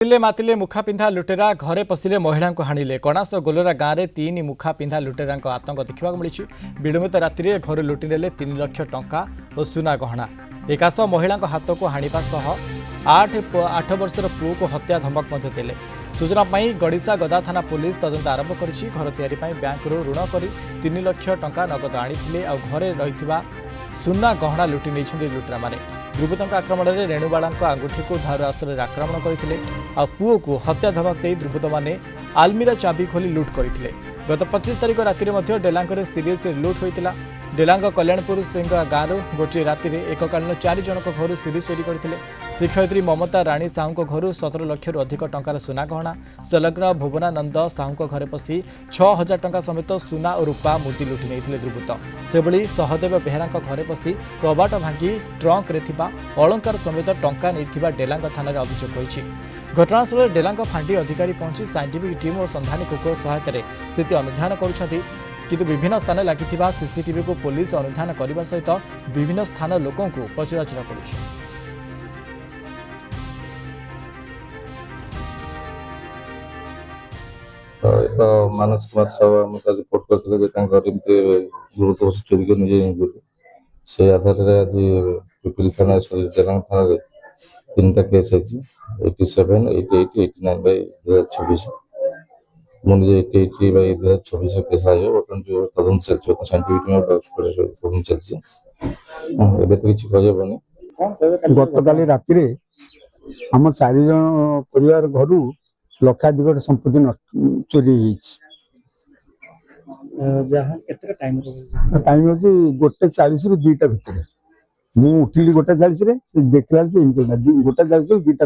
मातिले मातिले मुखा पिंधा लुटेरा घरे पशिले महिला को हाणिले कणास गोलरा गाँव में 3 मुखा पिंधा लुटेरा आतंक देखा मिली। विलंबित राति घर लुटिने 3 लाख टंका और सुना गहना एकाश महिला हाथ को हाणिबा सह 8 वर्षर पुओ को हत्या धमक देले। सूचना गड़िशा गदा थाना पुलिस तदंत आरंभ करिछि। घर तैयारी बैंक ऋण कर 3 लाख टंका नगद आनी घरे रही सुना गहना लुटि नहीं लुटेरा माने। दुर्बृत्तों आक्रमण में रेणुबाला आंगुठी को धार अस्त्र आक्रमण करते पुओ को हत्या धमक दे दुर्बृत्त मैंने आलमीरा चाबी खोली लुट करते। गत 25 तारिख राति में डेलांग सीरीयस लुट होता। डेलांग कल्याणपुर सिंह गाँव गोटे राति एककालीन 4 जन घर सीरीज चोरी करते। शिक्षयित्री ममता राणी साहू घर 17 लाख अधिक टंकार सुना गहना संलग्न भुवनानंद साहू घर पशि 6000 टंका समेत सुना और रूपा मुदी लुटि नहीं दुर्बृत्त। सेभली सहदेव बेहरा घर पशि कबाट भांगी ट्रंक रे थिबा अलंकार समेत टंका नहीं डेलांग थाना अभियोग होइछि। घटनास्थल डेलांग फांडी अधिकारी पहुंची साइंटिफिक टीम और संधानी कुकुर सहायता स्थिति अनुधान करुछथि। किंतु विभिन्न स्थान लगी सीसीटीवी को पुलिस अनुधान करने सहित विभिन्न स्थान लोकों को पचराउचरा करुछि। मानस कुमार साहू रिपोर्ट करते चोरी कर से आधार आज पिपिल थाना डेलांग थाना 3टा केस 87, 88, 89/2026 मुझे 88/2026 केस आयो तदंत चलछि साइंटिफिक तदंत चलछि एबे तो किछि कहबनी। गतकाली राति रे हम 4 जन परिवार घर लक्षाधिक संपत्ति चोरी टाइम अच्छी 1:40 ରୁ 2ଟା भितर। मु उठिली 1:40 देखला 1:40 ରୁ 2टा।